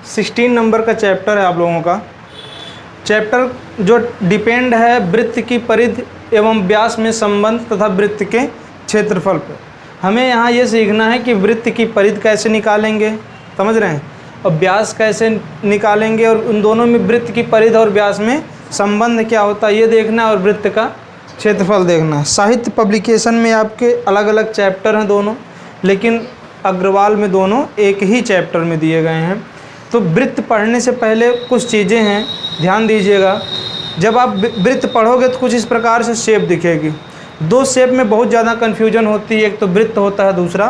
16 number का chapter है आप लोगों का। चैप्टर जो डिपेंड है वृत्त की परिधि एवं व्यास में संबंध तथा वृत्त के क्षेत्रफल पर। हमें यहाँ ये सीखना है कि वृत्त की परिधि कैसे निकालेंगे, समझ रहे हैं, और व्यास कैसे निकालेंगे, और उन दोनों में वृत्त की परिधि और व्यास में संबंध क्या होता है ये देखना, और वृत्त का क्षेत्रफल देखना। साहित्य पब्लिकेशन में आपके अलग अलग चैप्टर हैं दोनों, लेकिन अग्रवाल में दोनों एक ही चैप्टर में दिए गए हैं। तो वृत्त पढ़ने से पहले कुछ चीज़ें हैं, ध्यान दीजिएगा। जब आप वृत्त पढ़ोगे तो कुछ इस प्रकार से शेप दिखेगी। दो शेप में बहुत ज़्यादा कन्फ्यूजन होती है, एक तो वृत्त होता है, दूसरा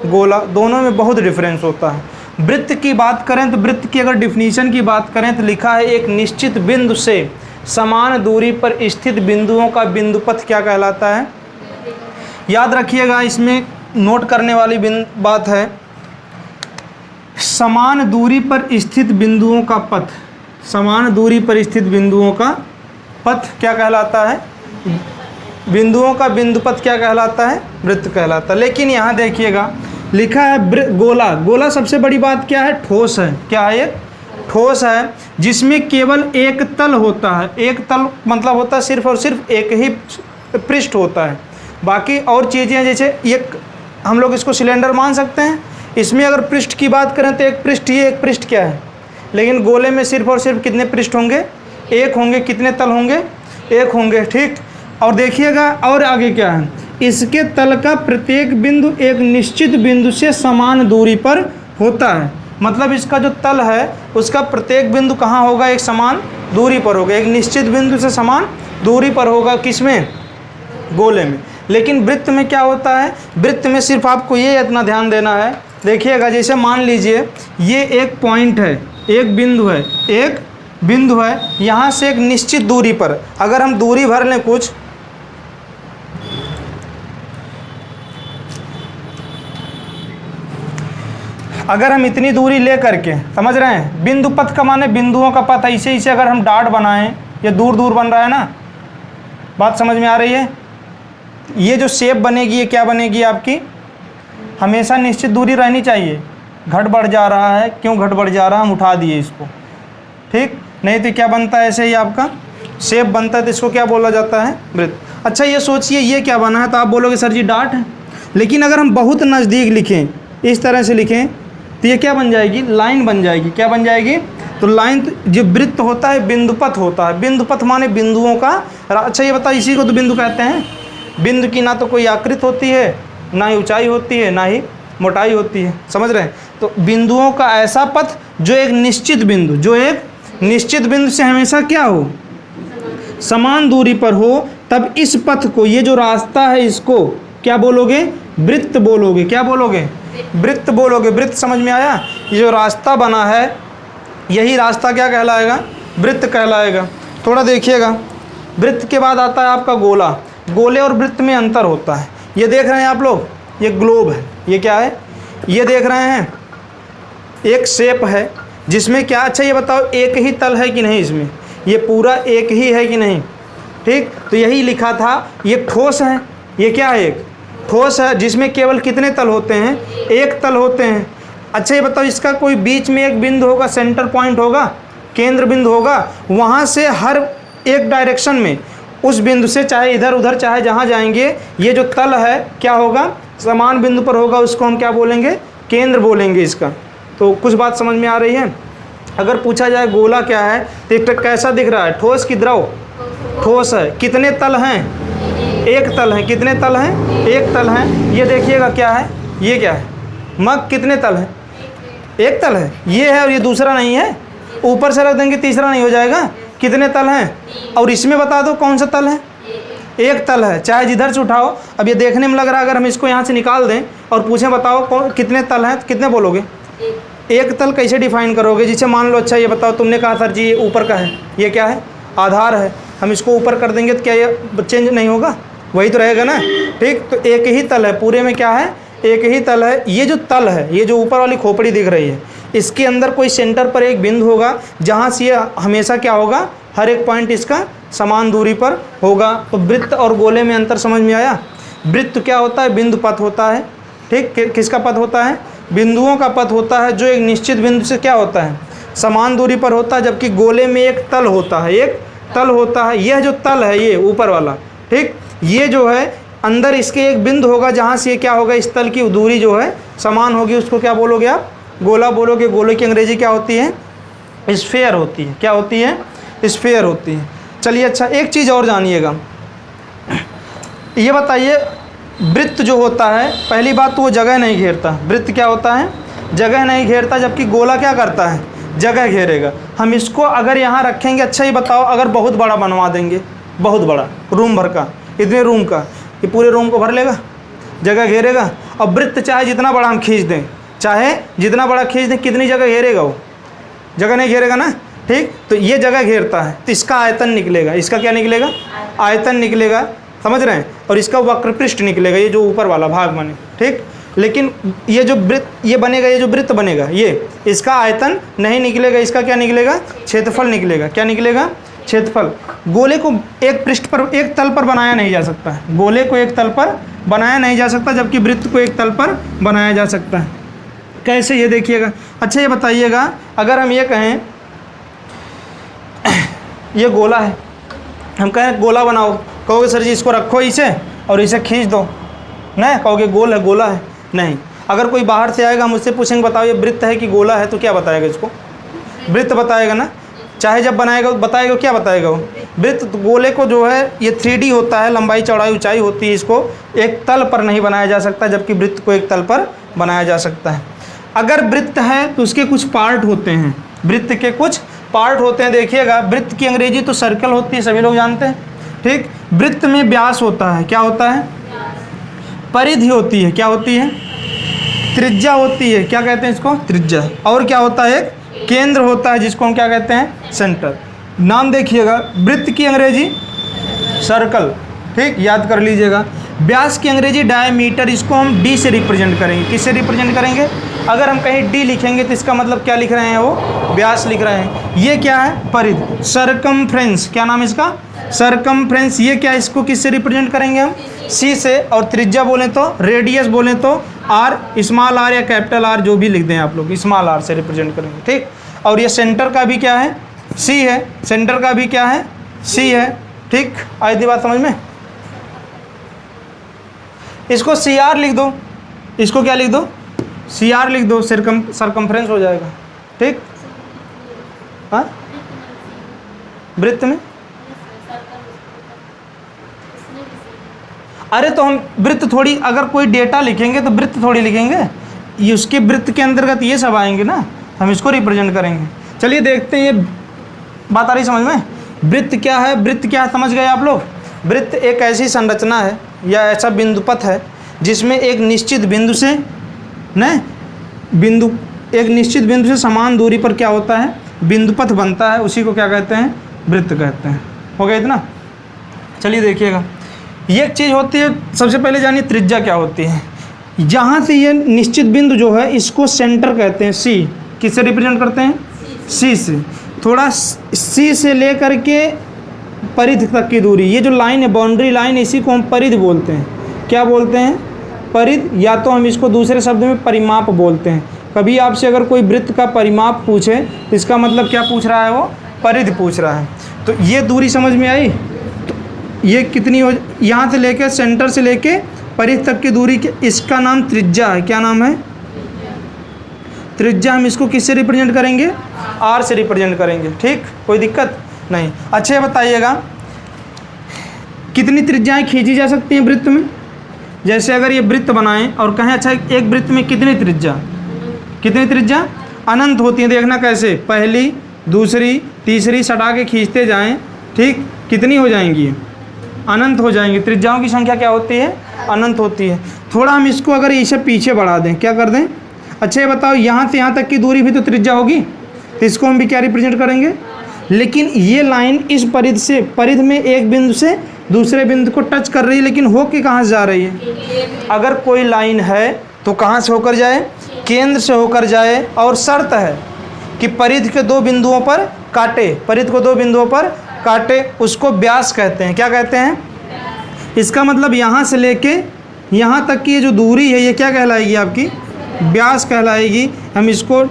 गोला। दोनों में बहुत डिफरेंस होता है। वृत्त की बात करें तो वृत्त की अगर डिफिनीशन की बात करें तो लिखा है एक निश्चित बिंदु से समान दूरी पर स्थित बिंदुओं का बिंदुपथ क्या कहलाता है। याद रखिएगा, इसमें नोट करने वाली बात है, समान दूरी पर स्थित बिंदुओं का पथ, समान दूरी पर स्थित बिंदुओं का पथ क्या कहलाता है, बिंदुओं का बिंदुपथ क्या कहलाता है, वृत्त कहलाता है। लेकिन यहाँ देखिएगा लिखा है गोला। गोला सबसे बड़ी बात क्या है, ठोस है। क्या है, एक ठोस है जिसमें केवल एक तल होता है। एक तल मतलब होता है सिर्फ और सिर्फ एक ही पृष्ठ होता है, बाकी और चीज़ें जैसे एक हम लोग इसको सिलेंडर मान सकते हैं। इसमें अगर पृष्ठ की बात करें तो एक पृष्ठ ही एक पृष्ठ क्या है, लेकिन गोले में सिर्फ और सिर्फ कितने पृष्ठ होंगे, एक होंगे। कितने तल होंगे, एक होंगे, ठीक। और देखिएगा और आगे क्या है, इसके तल का प्रत्येक बिंदु एक निश्चित बिंदु से समान दूरी पर होता है। मतलब इसका जो तल है उसका प्रत्येक बिंदु कहाँ होगा, एक समान दूरी पर होगा, एक निश्चित बिंदु से समान दूरी पर होगा। किसमें, गोले में। लेकिन वृत्त में क्या होता है, वृत्त में सिर्फ आपको ये इतना ध्यान देना है। देखिएगा जैसे मान लीजिए ये एक पॉइंट है, एक बिंदु है, एक बिंदु है, यहाँ से एक निश्चित दूरी पर अगर हम दूरी भर लें कुछ, अगर हम इतनी दूरी ले करके, समझ रहे हैं, बिंदु पथ का माने बिंदुओं का पथ। ऐसे इसे अगर हम डाट बनाएं, ये दूर दूर बन रहा है ना, बात समझ में आ रही है। ये जो शेप बनेगी ये क्या बनेगी आपकी, हमेशा निश्चित दूरी रहनी चाहिए। घट बढ़ जा रहा है, क्यों घट बढ़ जा रहा है, हम उठा दिए इसको, ठीक। नहीं तो क्या बनता है, ऐसे ही आपका शेप बनता है, तो इसको क्या बोला जाता है, वृत्त। अच्छा ये सोचिए ये क्या बना है, तो आप बोलोगे सर जी डाट है। लेकिन अगर हम बहुत नज़दीक लिखें, इस तरह से लिखें, तो ये क्या बन जाएगी, लाइन बन जाएगी। क्या बन जाएगी, तो लाइन। जो वृत्त होता है बिंदुपथ होता है। बिंदुपथ माने बिंदुओं का। अच्छा ये बताओ, इसी को तो बिंदु कहते हैं। बिंदु की ना तो कोई आकृति होती है, ना ही ऊंचाई होती है, ना ही मोटाई होती है, समझ रहे हैं। तो बिंदुओं का ऐसा पथ जो एक निश्चित बिंदु, जो एक निश्चित बिंदु से हमेशा क्या हो, समान दूरी पर हो, तब इस पथ को, ये जो रास्ता है, इसको क्या बोलोगे, वृत्त बोलोगे। क्या बोलोगे, वृत्त बोलोगे। वृत्त समझ में आया। ये जो रास्ता बना है यही रास्ता क्या कहलाएगा, वृत्त कहलाएगा। थोड़ा देखिएगा, वृत्त के बाद आता है आपका गोला। गोले और वृत्त में अंतर होता है। ये देख रहे हैं आप लोग, ये ग्लोब है, ये क्या है, ये देख रहे हैं, एक शेप है जिसमें क्या, अच्छा ये बताओ एक ही तल है कि नहीं, इसमें ये पूरा एक ही है कि नहीं, ठीक। तो यही लिखा था, ये ठोस है। ये क्या है, एक ठोस है जिसमें केवल कितने तल होते हैं, एक तल होते हैं। अच्छा ये बताओ इसका कोई बीच में एक बिंदु होगा, सेंटर पॉइंट होगा, केंद्र बिंदु होगा, वहाँ से हर एक डायरेक्शन में उस बिंदु से, चाहे इधर उधर चाहे जहाँ जाएंगे, ये जो तल है क्या होगा, समान बिंदु पर होगा। उसको हम क्या बोलेंगे, केंद्र बोलेंगे इसका। तो कुछ बात समझ में आ रही है। अगर पूछा जाए गोला क्या है, तो कैसा दिख रहा है, ठोस की द्रव, ठोस है। कितने तल हैं, एक तल है। कितने तल हैं, एक तल हैं। ये देखिएगा क्या है, ये क्या है, मग। कितने तल हैं, एक तल है, ये है, और ये दूसरा नहीं है। ऊपर से रख देंगे तीसरा नहीं हो जाएगा। कितने तल हैं, और इसमें बता दो कौन सा तल है, एक तल है। चाहे जिधर से उठाओ, अब ये देखने में लग रहा है, अगर हम इसको यहाँ से निकाल दें और पूछें बताओ कितने तल हैं, तो कितने बोलोगे, एक तल। कैसे डिफाइन करोगे, जिसे मान लो, अच्छा ये बताओ, तुमने कहा सर जी ये ऊपर का है, ये क्या है, आधार है। हम इसको ऊपर कर देंगे तो क्या ये चेंज नहीं होगा, वही तो रहेगा ना, ठीक। तो एक ही तल है, पूरे में क्या है, एक ही तल है। ये जो तल है, ये जो ऊपर वाली खोपड़ी दिख रही है, इसके अंदर कोई सेंटर पर एक बिंदु होगा, जहाँ से ये हमेशा क्या होगा, हर एक पॉइंट इसका समान दूरी पर होगा। तो वृत्त और गोले में अंतर समझ में आया। वृत्त क्या होता है, बिंदु पथ होता है, ठीक। किसका पथ होता है, बिंदुओं का पथ होता है, जो एक निश्चित बिंदु से क्या होता है, समान दूरी पर होता है, जबकि गोले में एक तल होता है, एक तल होता है। यह जो तल है ये ऊपर वाला, ठीक, ये जो है अंदर इसके एक बिंदु होगा जहाँ से ये क्या होगा, इस तल की दूरी जो है समान होगी, उसको क्या बोलोगे आप, गोला बोलोगे। गोले की अंग्रेजी क्या होती है, स्फीयर होती है। क्या होती है, स्फीयर होती है। चलिए अच्छा, एक चीज़ और जानिएगा, ये बताइए वृत्त जो होता है, पहली बात तो वो जगह नहीं घेरता। वृत्त क्या होता है, जगह नहीं घेरता, जबकि गोला क्या करता है, जगह घेरेगा। हम इसको अगर यहाँ रखेंगे, अच्छा ही बताओ, अगर बहुत बड़ा बनवा देंगे, बहुत बड़ा रूम भर का, इतने रूम का, ये पूरे रूम को भर लेगा, जगह घेरेगा। अब वृत्त चाहे जितना बड़ा हम खींच दें, चाहे जितना बड़ा खींच दें, कितनी जगह घेरेगा वो, जगह नहीं घेरेगा ना, ठीक। तो ये जगह घेरता है, तो इसका आयतन निकलेगा, इसका क्या निकलेगा, आयतन निकलेगा, समझ रहे हैं। और इसका वक्रपृष्ठ निकलेगा, ये जो ऊपर वाला भाग बने, ठीक। लेकिन ये जो वृत्त ये बनेगा, ये जो वृत्त बनेगा, ये इसका आयतन नहीं निकलेगा, इसका क्या निकलेगा, क्षेत्रफल निकलेगा। क्या निकलेगा, क्षेत्रफल। गोले को एक पृष्ठ पर, एक तल पर बनाया नहीं जा सकता है, गोले को एक तल पर बनाया नहीं जा सकता, जबकि वृत्त को एक तल पर बनाया जा सकता है। कैसे, ये देखिएगा। अच्छा ये बताइएगा, अगर हम ये कहें ये गोला है, हम कहें गोला बनाओ, कहोगे सर जी इसको रखो इसे और इसे खींच दो, नहीं कहोगे गोल है, गोला है, नहीं। अगर कोई बाहर से आएगा, मुझसे पूछेंगे बताओ ये वृत्त है कि गोला है, तो क्या बताएगा, इसको वृत्त बताएगा ना। चाहे जब बनाएगा बताएगा, क्या बताएगा वो, वृत्त। तो गोले को जो है ये 3D होता है, लंबाई चौड़ाई ऊंचाई होती है, इसको एक तल पर नहीं बनाया जा सकता, जबकि वृत्त को एक तल पर बनाया जा सकता है। अगर वृत्त है तो उसके कुछ पार्ट होते हैं, वृत्त के कुछ पार्ट होते हैं। देखिएगा, वृत्त की अंग्रेजी तो सर्कल होती है, सभी लोग जानते हैं, ठीक। वृत्त में व्यास होता है, क्या होता है, परिधि होती है, क्या होती है, त्रिज्या होती है, क्या कहते हैं इसको, त्रिज्या। और क्या होता है, एक केंद्र होता है, जिसको हम क्या कहते हैं, सेंटर। नाम देखिएगा, वृत्त की अंग्रेजी सर्कल, ठीक, याद कर लीजिएगा। व्यास की अंग्रेजी डायमीटर, इसको हम डी से रिप्रेजेंट करेंगे। किससे रिप्रेजेंट करेंगे, अगर हम कहीं डी लिखेंगे तो इसका मतलब क्या लिख रहे हैं, वो व्यास लिख रहे हैं। ये क्या है, परिधि, सरकमफ्रेंस, क्या नाम है इसका, सरकमफ्रेंस। ये क्या, इसको किससे रिप्रेजेंट करेंगे हम, सी से। और त्रिज्या बोलें तो, रेडियस बोलें तो आर, स्मॉल आर या कैपिटल आर, जो भी लिख दें आप लोग, स्मॉल आर से रिप्रेजेंट करेंगे, ठीक। और ये सेंटर का भी क्या है, सी है, सेंटर का भी क्या है, सी है, ठीक। आई थी बात समझ में। इसको सी आर लिख दो, इसको क्या लिख दो, सी आर लिख दो, सरकमफ्रेंस हो जाएगा, ठीक। हाँ, वृत्त में, अरे तो हम वृत्त थोड़ी, अगर कोई डेटा लिखेंगे तो वृत्त थोड़ी लिखेंगे, ये उसके वृत्त के अंतर्गत ये सब आएंगे ना, हम इसको रिप्रेजेंट करेंगे। चलिए देखते हैं, ये बात आ रही समझ में। वृत्त क्या है, वृत्त क्या है, समझ गए आप लोग। वृत्त एक ऐसी संरचना है या ऐसा बिंदुपथ है जिसमें एक निश्चित बिंदु से एक निश्चित बिंदु से समान दूरी पर क्या होता है, बिंदुपथ बनता है, उसी को क्या कहते हैं, वृत्त कहते हैं। हो गया इतना। चलिए देखिएगा, ये एक चीज़ होती है, सबसे पहले जानिए त्रिज्या क्या होती है। जहाँ से ये निश्चित बिंदु जो है, इसको सेंटर कहते हैं, सी। किससे रिप्रेजेंट करते हैं, सी से। थोड़ा सी से लेकर के परिधि तक की दूरी, ये जो लाइन है, बाउंड्री लाइन, इसी को हम परिधि बोलते हैं। क्या बोलते हैं, परिधि, या तो हम इसको दूसरे शब्द में परिमाप बोलते हैं। कभी आपसे अगर कोई वृत्त का परिमाप पूछे तो इसका मतलब क्या पूछ रहा है, वो परिधि पूछ रहा है। तो ये दूरी समझ में आई, तो ये कितनी हो, यहाँ से लेके सेंटर से लेके परिधि तक की दूरी, इसका नाम त्रिज्या है। क्या नाम है, त्रिज्या। हम इसको किससे रिप्रेजेंट करेंगे, आर से रिप्रेजेंट करेंगे, ठीक, कोई दिक्कत नहीं। अच्छा बताइएगा, कितनी त्रिज्याएं खींची जा सकती हैं वृत्त में। जैसे अगर ये वृत्त बनाएं और कहें अच्छा एक वृत्त में कितनी त्रिज्या, कितनी त्रिज्या, अनंत होती है। देखना कैसे, पहली, दूसरी, तीसरी सटा के खींचते जाएं, ठीक, कितनी हो जाएंगी, अनंत हो जाएंगी। त्रिज्याओं की संख्या क्या होती है, अनंत होती है। थोड़ा हम इसको अगर इसे पीछे बढ़ा दें, क्या कर दें, अच्छा ये बताओ, यहाँ से यहाँ तक की दूरी भी तो त्रिज्या होगी, तो इसको हम भी क्या रिप्रेजेंट करेंगे। लेकिन ये लाइन इस परिधि से, परिधि में एक बिंदु से दूसरे बिंदु को टच कर रही है, लेकिन हो के कहाँ से जा रही है। अगर कोई लाइन है तो कहाँ से होकर जाए, केंद्र से होकर जाए, और शर्त है कि परिधि के दो बिंदुओं पर काटे, परिधि को दो बिंदुओं पर काटे, उसको व्यास कहते हैं। क्या कहते हैं, इसका मतलब यहाँ से लेके यहाँ तक की ये जो दूरी है, ये क्या कहलाएगी, आपकी व्यास कहलाएगी। हम इसको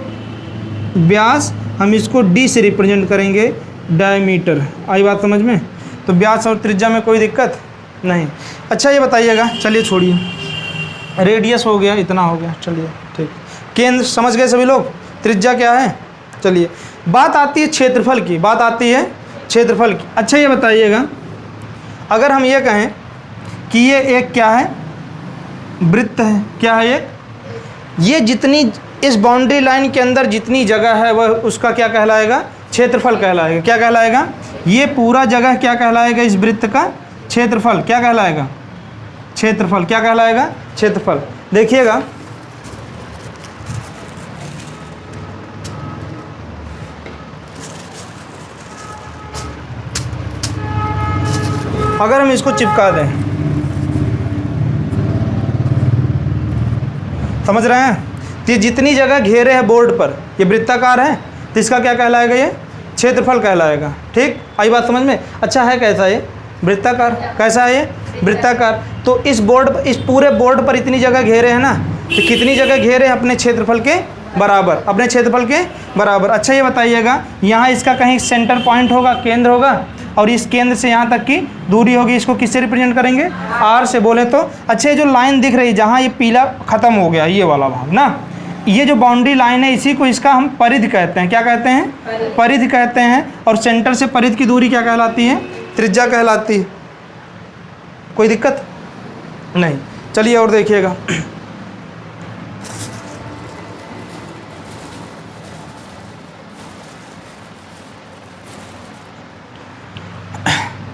व्यास हम इसको डी से रिप्रेजेंट करेंगे, डायमीटर। आई बात समझ में? तो व्यास और त्रिज्या में कोई दिक्कत नहीं। अच्छा ये बताइएगा, चलिए छोड़िए, रेडियस हो गया, इतना हो गया, चलिए ठीक। केंद्र समझ गए सभी लोग, त्रिज्या क्या है। चलिए बात आती है क्षेत्रफल की, बात आती है क्षेत्रफल की। अच्छा ये बताइएगा, अगर हम ये कहें कि ये एक क्या है, वृत्त है, क्या है ये जितनी इस बाउंड्री लाइन के अंदर जितनी जगह है वह उसका क्या कहलाएगा, क्षेत्रफल कहलाएगा। क्या कहलाएगा, ये पूरा जगह क्या कहलाएगा, इस वृत्त का क्षेत्रफल क्या कहलाएगा, क्षेत्रफल क्या कहलाएगा, क्षेत्रफल। देखिएगा अगर हम इसको चिपका दें, समझ रहे हैं, तो ये जितनी जगह घेरे हैं बोर्ड पर, ये वृत्ताकार है, तो इसका क्या कहलाएगा, ये क्षेत्रफल कहलाएगा। ठीक, आई बात समझ में। अच्छा है कैसा ये, वृत्ताकार। कैसा है ये, वृत्ताकार। तो इस इस पूरे बोर्ड पर इतनी जगह घेरे हैं ना, तो कितनी जगह घेरे हैं, अपने क्षेत्रफल के बराबर, अपने क्षेत्रफल के बराबर। अच्छा ये बताइएगा, यहाँ इसका कहीं सेंटर पॉइंट होगा, केंद्र होगा, और इस केंद्र से यहाँ तक की दूरी होगी, इसको किससे रिप्रेजेंट करेंगे, आर से बोले तो। अच्छा ये जो लाइन दिख रही है, जहाँ ये पीला ख़त्म हो गया, ये वाला भाग ना, ये जो बाउंड्री लाइन है, इसी को इसका हम परिधि कहते हैं। क्या कहते हैं, परिधि कहते हैं। और सेंटर से परिधि की दूरी क्या कहलाती है, त्रिज्या कहलाती है। कोई दिक्कत नहीं। चलिए और देखिएगा,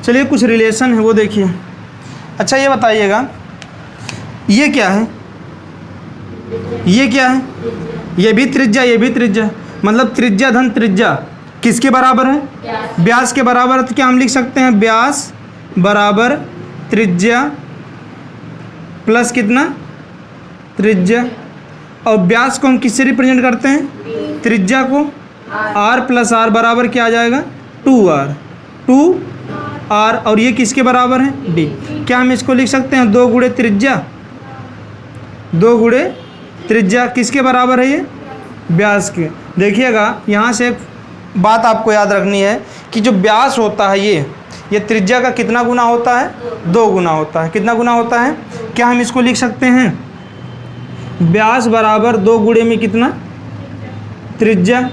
चलिए कुछ रिलेशन है वो देखिए। अच्छा ये बताइएगा, ये क्या है, ये क्या है, ये भी त्रिज्या, ये भी त्रिज्या, मतलब त्रिज्या धन त्रिज्या किसके बराबर है, व्यास के बराबर है। तो क्या हम लिख सकते हैं, व्यास बराबर त्रिज्या प्लस कितना, त्रिज्या। और व्यास को हम किससे रिप्रेजेंट करते हैं, त्रिज्या को, आर प्लस आर बराबर क्या आ जाएगा, 2r, 2r। और ये किसके बराबर है, डी। क्या हम इसको लिख सकते हैं, 2 गुणे त्रिज्या, 2 गुणे त्रिज्या किसके बराबर है, ये व्यास के। देखिएगा यहाँ से एक बात आपको याद रखनी है कि जो व्यास होता है ये त्रिज्या का कितना गुना होता है, 2 गुना होता है। कितना गुना होता है, क्या हम इसको लिख सकते हैं, व्यास बराबर 2 गुणे में कितना, त्रिज्या।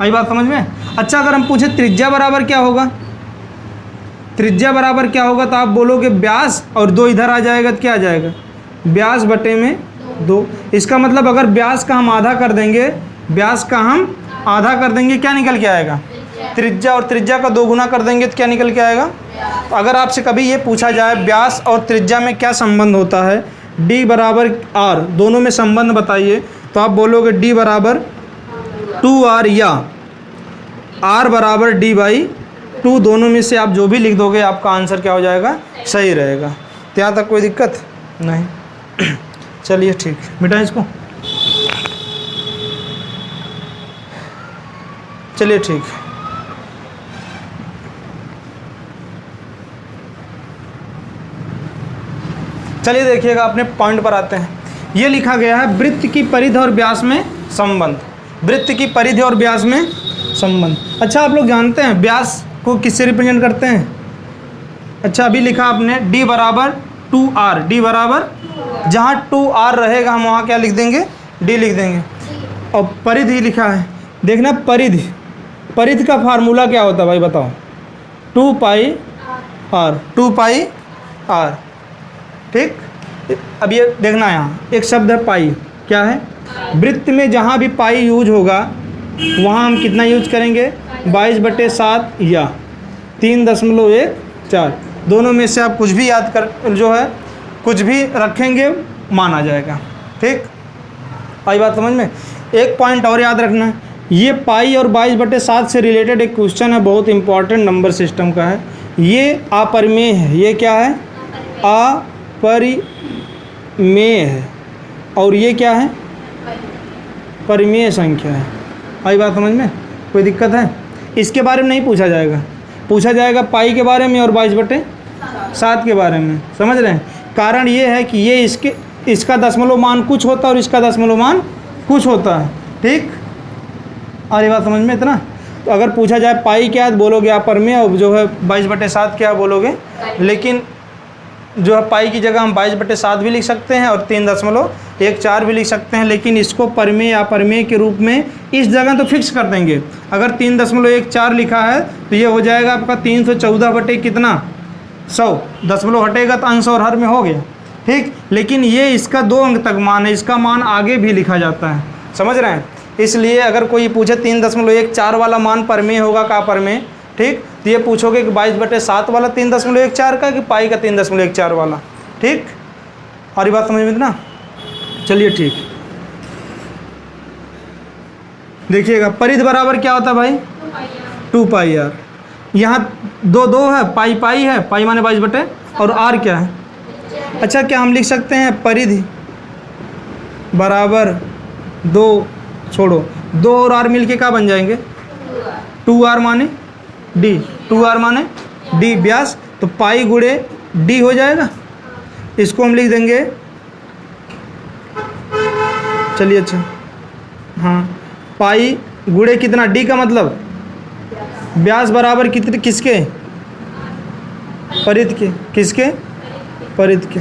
आई बात समझ में। अच्छा अगर हम पूछे त्रिज्या बराबर क्या होगा, त्रिज्या बराबर क्या होगा, तो आप बोलोगे व्यास और 2 इधर आ जाएगा, तो क्या आ जाएगा, व्यास बटे में 2। इसका मतलब अगर व्यास का हम आधा कर देंगे, व्यास का हम आधा कर देंगे, क्या निकल के आएगा, त्रिज्या। और त्रिज्या का 2 गुना कर देंगे तो क्या निकल के आएगा। तो अगर आपसे कभी ये पूछा जाए व्यास और त्रिज्या में क्या संबंध होता है, डी बराबर आर, दोनों में संबंध बताइए, तो आप बोलोगे डी बराबर 2r या r बराबर d बाई 2, दोनों में से आप जो भी लिख दोगे आपका आंसर क्या हो जाएगा, सही रहेगा। तो यहाँ तक कोई दिक्कत नहीं। चलिए ठीक, मिटाएं इसको। चलिए ठीक, चलिए देखिएगा, अपने पॉइंट पर आते हैं। ये लिखा गया है वृत्त की परिधि और व्यास में संबंध, वृत्त की परिधि और व्यास में संबंध। अच्छा आप लोग जानते हैं व्यास को किससे रिप्रेजेंट करते हैं। अच्छा अभी लिखा आपने d बराबर 2r, d बराबर जहाँ 2r रहेगा हम वहाँ क्या लिख देंगे, d लिख देंगे। और परिधि लिखा है, देखना परिधि, परिधि का फार्मूला क्या होता है भाई बताओ, 2 पाई r, 2 पाई r। ठीक, अब ये देखना यहाँ एक शब्द है पाई, क्या है, वृत्त में जहाँ भी पाई यूज होगा वहाँ हम कितना यूज करेंगे, 22/7 या 3.14। दोनों में से आप कुछ भी याद कर, जो है कुछ भी रखेंगे माना जाएगा। ठीक, आई बात समझ में। एक पॉइंट और याद रखना है, ये पाई और 22/7 से रिलेटेड एक क्वेश्चन है, बहुत इंपॉर्टेंट नंबर सिस्टम का है। ये अपरिमेय है, ये क्या है, अपरिमेय है, और ये क्या है, परिमेय संख्या है। आई बात समझ में, कोई दिक्कत है। इसके बारे में नहीं पूछा जाएगा, पूछा जाएगा पाई के बारे में और 22/7 के बारे में, समझ रहे हैं। कारण ये है कि ये इसका दशमलव मान कुछ होता है और इसका दशमलव मान कुछ होता है। ठीक, और ये बात समझ में इतना। तो अगर पूछा जाए पाई क्या है तो बोलोगे आप पर में, और जो है 22/7 क्या बोलोगे, लेकिन जो है पाई की जगह हम 22/7 भी लिख सकते हैं और 3.14 भी लिख सकते हैं, लेकिन इसको परमेय या परमेय के रूप में इस जगह तो फिक्स कर देंगे। अगर 3.14 लिखा है तो ये हो जाएगा आपका 314 बटे कितना 100, दशमलव हटेगा तो अंश और हर में हो गया, ठीक। लेकिन ये इसका 2 अंक तक मान है, इसका मान आगे भी लिखा जाता है, समझ रहे हैं। इसलिए अगर कोई पूछे 3.14 वाला मान परमेय होगा का परमेय, ठीक, तो ये पूछोगे कि 22/7 वाला 3.14 का कि पाई का 3.14 वाला, ठीक। और ये बात समझ में इतना, चलिए ठीक। देखिएगा परिध बराबर क्या होता है भाई 2πr। यहाँ 2 है, पाई है, पाई माने 22 और r क्या है। अच्छा क्या हम लिख सकते हैं परिधि बराबर 2 छोड़ो 2 और r मिलके क्या बन जाएंगे 2r माने d, 2r माने d व्यास, तो पाई गुणे d हो जाएगा। इसको हम लिख देंगे, चलिए अच्छा हाँ, पाई गुणे कितना d का मतलब व्यास बराबर कितने किसके परिध के, किसके परिध के।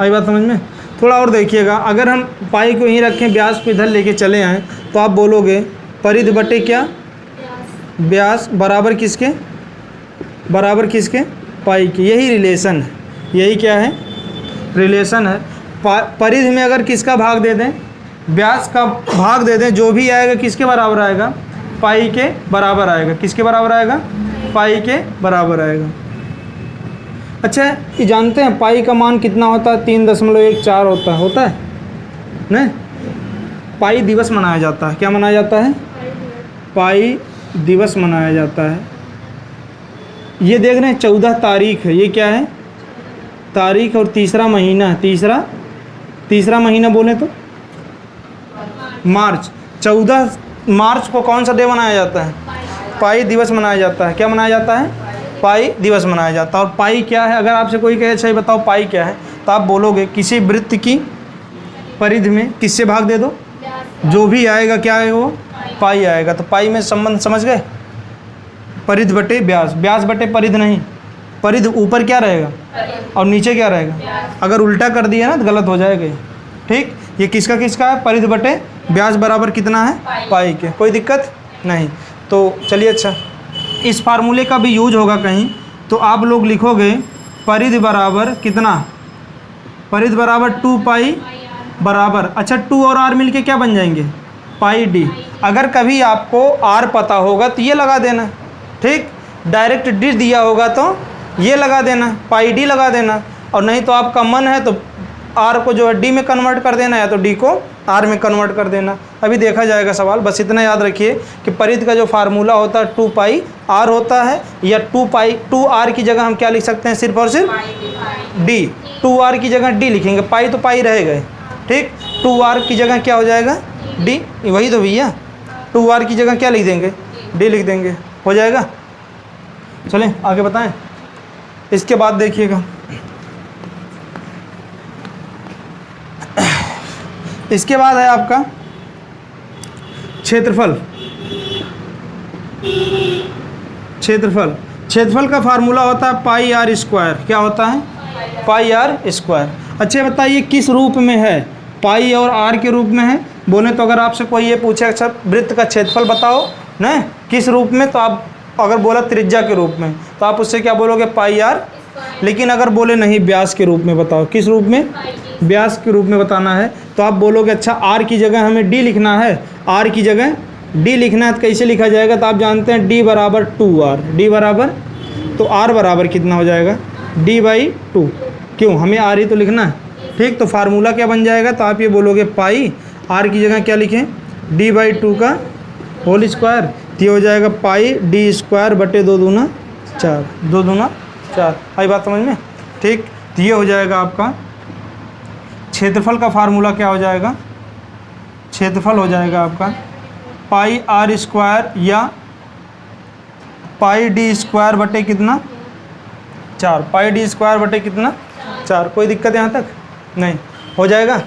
आई बात समझ में। थोड़ा और देखिएगा, अगर हम पाई को यहीं रखें व्यास को इधर लेके चले आएँ तो आप बोलोगे परिध बटे क्या व्यास बराबर किसके, बराबर किसके पाई के। यही रिलेशन है, यही क्या है रिलेशन है। परिध में अगर किसका भाग दे दें, व्यास का भाग दे दें, जो भी आएगा किसके बराबर आएगा पाई के बराबर आएगा। किसके बराबर आएगा पाई के बराबर आएगा। अच्छा ये जानते हैं पाई का मान कितना होता है 3.14 होता है नहीं। पाई दिवस मनाया जाता है, क्या मनाया जाता है पाई दिवस मनाया जाता है। ये देख रहे हैं 14 तारीख है, ये क्या है तारीख, और तीसरा महीना है, तीसरा महीना बोले तो मार्च। 14 मार्च को कौन सा डे मनाया जाता है पाई दिवस मनाया जाता है। क्या मनाया जाता है पाई दिवस मनाया जाता है। और पाई क्या है, अगर आपसे कोई कहे अच्छा बताओ पाई क्या है, तो आप बोलोगे किसी वृत्त की परिध में किससे भाग दे दो, जो भी आएगा क्या आएगा वो पाई आएगा। तो पाई में संबंध समझ गए, परिध बटे व्यास, व्यास बटे परिध नहीं, परिध ऊपर क्या रहेगा और नीचे क्या रहेगा। अगर उल्टा कर दिया ना तो गलत हो जाएगा ये, ठीक। ये किसका किसका है परिध बटे व्यास बराबर कितना है पाई के, कोई दिक्कत नहीं। तो चलिए अच्छा इस फार्मूले का भी यूज होगा कहीं, तो आप लोग लिखोगे परिध बराबर कितना, परिध बराबर 2π बराबर, अच्छा 2 और r मिलके क्या बन जाएंगे पाई d। अगर कभी आपको r पता होगा तो ये लगा देना, ठीक। डायरेक्ट d दिया होगा तो ये लगा देना पाई d लगा देना, और नहीं तो आपका मन है तो r को जो है d में कन्वर्ट कर देना, या तो d को r में कन्वर्ट कर देना। अभी देखा जाएगा सवाल, बस इतना याद रखिए कि परिध का जो फार्मूला होता है 2πr होता है, या 2r की जगह हम क्या लिख सकते हैं सिर्फ और सिर्फ d, 2r की जगह d लिखेंगे, पाई तो पाई रहेगा, ठीक। 2r की जगह क्या हो जाएगा d, वही तो भैया 2r की जगह क्या लिख देंगे d लिख देंगे, हो जाएगा। चलें आगे बताएं। इसके बाद देखिएगा, इसके बाद है आपका क्षेत्रफल। क्षेत्रफल, क्षेत्रफल का फार्मूला होता है पाई r स्क्वायर। क्या होता है पाई r स्क्वायर। अच्छे बताइए किस रूप में है, पाई और r के रूप में है बोले तो। अगर आपसे कोई ये पूछे अच्छा वृत्त का क्षेत्रफल बताओ ना किस रूप में, तो आप अगर बोला त्रिज्या के रूप में तो आप उससे क्या बोलोगे पाई r। लेकिन अगर बोले नहीं व्यास के रूप में बताओ, किस रूप में व्यास के रूप में बताना है, तो आप बोलोगे अच्छा r की जगह हमें d लिखना है, r की जगह d लिखना है तो कैसे लिखा जाएगा, तो आप जानते हैं d बराबर 2r, d बराबर तो r बराबर कितना हो जाएगा d/2। क्यों हमें r ही तो लिखना है, ठीक। तो फार्मूला क्या बन जाएगा, तो आप ये बोलोगे पाई r की जगह क्या लिखें d/2 का होल स्क्वायर, तो ये हो जाएगा पाई d स्क्वायर बटे 2 दूना 4, 2 दूना 4। आई बात समझ में, ठीक। तो ये हो जाएगा आपका क्षेत्रफल का फार्मूला क्या हो जाएगा, क्षेत्रफल हो जाएगा आपका पाई r स्क्वायर या पाई d स्क्वायर बटे कितना 4, पाई d स्क्वायर बटे कितना 4। कोई दिक्कत यहाँ तक नहीं, हो जाएगा,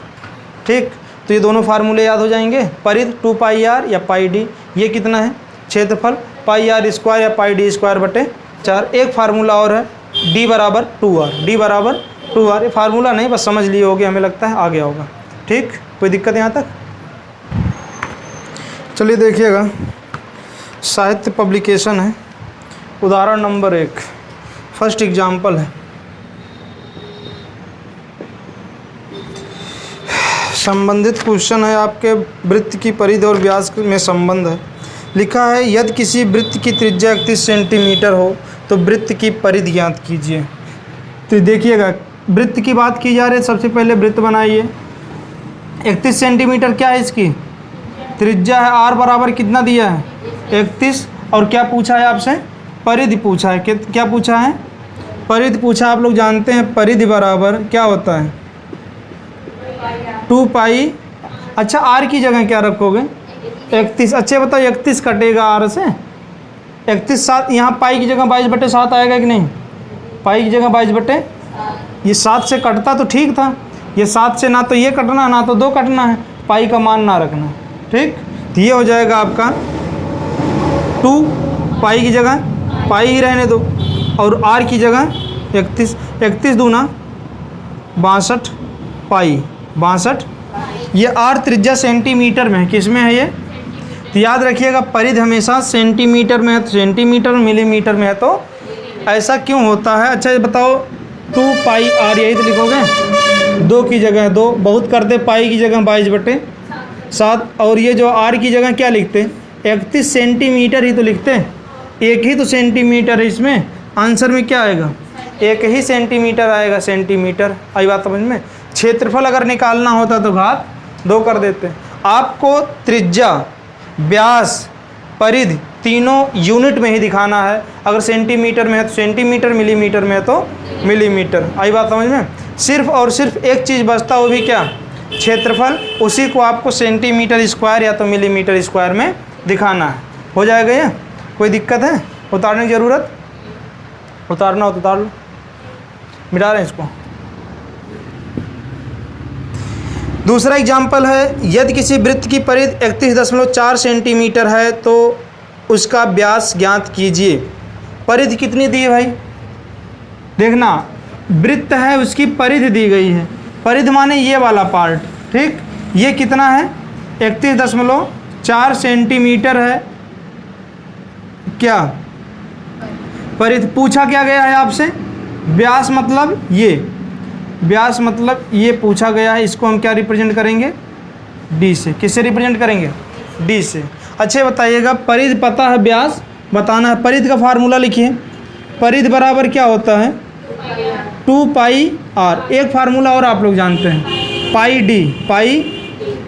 ठीक। तो ये दोनों फार्मूले याद हो जाएंगे, परिध 2πr या पाई d, ये कितना है क्षेत्रफल, पाई आर स्क्वायर या पाई डी स्क्वायर बटे 4। एक फार्मूला और है डी बराबर 2r, डी बराबर 2r। ये फार्मूला नहीं, बस समझ लिए होगे, हमें लगता है आ गया होगा। ठीक, कोई दिक्कत यहाँ तक? चलिए देखिएगा, साहित्य पब्लिकेशन है, उदाहरण नंबर 1, फर्स्ट एग्जाम्पल है। संबंधित क्वेश्चन है आपके, वृत्त की परिधि और व्यास में संबंध है। लिखा है यदि किसी वृत्त की त्रिज्या 31 सेंटीमीटर हो तो वृत्त की परिधि ज्ञात कीजिए। तो देखिएगा, वृत्त की बात की जा रही है, सबसे पहले वृत्त बनाइए। 31 सेंटीमीटर क्या है इसकी त्रिज्या है, आर बराबर कितना दिया है 31, और क्या पूछा है आपसे, परिधि पूछा है। क्या पूछा है, परिधि पूछा। आप लोग जानते हैं परिधि बराबर क्या होता है 2 पाई। अच्छा, आर की जगह क्या रखोगे 31। अच्छा बताओ 31 कटेगा आर से, 31 7, यहाँ पाई की जगह 22/7 आएगा कि नहीं, पाई की जगह 22 ये 7 से कटता तो ठीक था, ये 7 से ना तो ये कटना ना तो 2 कटना है, पाई का मान ना रखना। ठीक, तो ये हो जाएगा आपका 2 पाई की जगह पाई ही रहने दो, और आर की जगह 31। 31 दूना 62 पाई, 62। ये आर त्रिज्या सेंटीमीटर में है, किस में है ये, तो याद रखिएगा परिधि हमेशा सेंटीमीटर में है तो सेंटीमीटर, मिलीमीटर में है तो ऐसा क्यों होता है। अच्छा ये बताओ 2 पाई आर, यही तो लिखोगे, 2 की जगह 2, बहुत करते पाई की जगह 22/7, और ये जो आर की जगह क्या लिखते 31 सेंटीमीटर ही तो लिखते, एक ही तो सेंटीमीटर है इसमें, आंसर में क्या आएगा एक ही सेंटीमीटर आएगा, सेंटीमीटर। आई बात समझ में। क्षेत्रफल अगर निकालना होता तो घात 2 कर देते। आपको त्रिज्या, व्यास, परिधि तीनों यूनिट में ही दिखाना है। अगर सेंटीमीटर में है तो सेंटीमीटर, मिलीमीटर में है तो मिलीमीटर। आई बात समझ में। सिर्फ और सिर्फ एक चीज़ बचता, वो भी क्या, क्षेत्रफल। उसी को आपको सेंटीमीटर स्क्वायर या तो मिलीमीटर स्क्वायर में दिखाना है। हो जाएगा ये, कोई दिक्कत है उतारने की ज़रूरत, उतारना हो तो उतार लो, मिटा रहे हैं इसको। दूसरा एग्जाम्पल है यदि किसी वृत्त की परिधि 31.4 सेंटीमीटर है तो उसका व्यास ज्ञात कीजिए। परिधि कितनी दी है भाई, देखना वृत्त है उसकी परिधि दी गई है, परिधि माने ये वाला पार्ट। ठीक, ये कितना है 31.4 सेंटीमीटर है क्या परिधि। पूछा क्या गया है आपसे, व्यास मतलब ये, व्यास मतलब ये पूछा गया है। इसको हम क्या रिप्रेजेंट करेंगे डी से। किससे रिप्रेजेंट करेंगे डी से। अच्छे बताइएगा, परिधि पता है, व्यास बताना है। परिधि का फार्मूला लिखिए, परिधि बराबर क्या होता है 2 पाई आर। एक फार्मूला और आप लोग जानते हैं पाई डी, पाई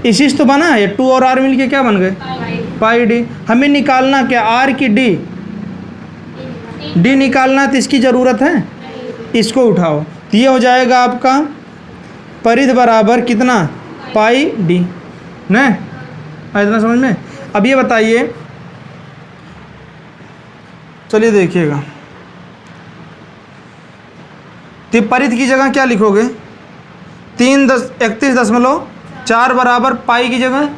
इसी से तो बना है, 2 और आर मिलके क्या बन गए पाई डी। हमें निकालना क्या आर की डी, डी निकालना तो इसकी ज़रूरत है, इसको उठाओ तो ये हो जाएगा आपका परिधि बराबर कितना पाई डी न, इतना समझ में। अब ये बताइए, चलिए देखिएगा, तो परिधि की जगह क्या लिखोगे 31.4 बराबर पाई की जगह,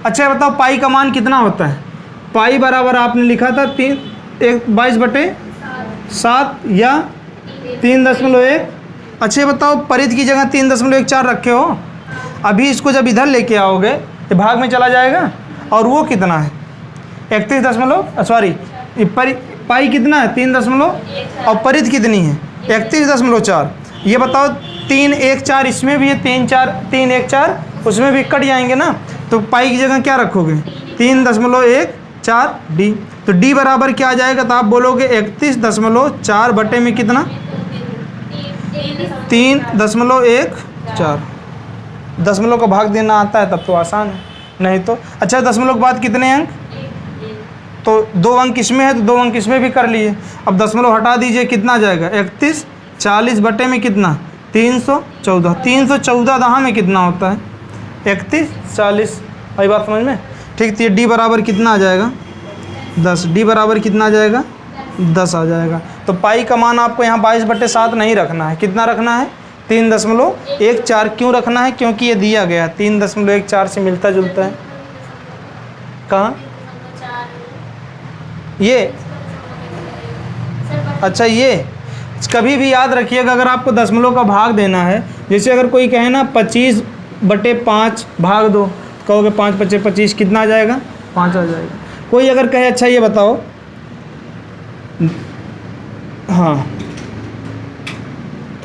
अच्छा बताओ पाई का मान कितना होता है। पाई बराबर आपने लिखा था 22/7 या 3.1। अच्छे बताओ परिधि की जगह 3.14 रखे हो, अभी इसको जब इधर लेके आओगे तो भाग में चला जाएगा, और वो कितना है 31 पाई कितना है 3 और परिधि कितनी है 31.4। ये बताओ 3 1 4 इसमें भी है, 3 1 4 उसमें भी कट जाएंगे ना, तो पाई की जगह क्या रखोगे 3.14 डी। तो डी बराबर क्या आ जाएगा, तो आप बोलोगे 31.4 बटे में कितना 3.14। दशमलव का भाग देना आता है तब तो आसान है, नहीं तो। अच्छा दशमलव के बाद कितने अंक, तो 2 अंक इसमें है तो 2 अंक इसमें भी कर लिए। अब दशमलव हटा दीजिए, कितना आ जाएगा 31 40 बटे में कितना 314। 314 दहा में कितना होता है 31 40। वही बात समझ में। ठीक, तो ये डी बराबर कितना आ जाएगा 10। डी बराबर कितना आ जाएगा 10 आ जाएगा। तो पाई का मान आपको यहाँ 22/7 नहीं रखना है, कितना रखना है 3.14 क्यों रखना है? क्योंकि ये दिया गया 3.14 से मिलता जुलता है। कहाँ ये? अच्छा, ये कभी भी याद रखिएगा, अगर आपको दशमलव का भाग देना है, जैसे अगर कोई कहे ना 25/5 भाग दो, कहोगे 5 × 5 = 25, कितना आ जाएगा? 5 आ जाएगा। कोई अगर कहे अच्छा ये बताओ, हाँ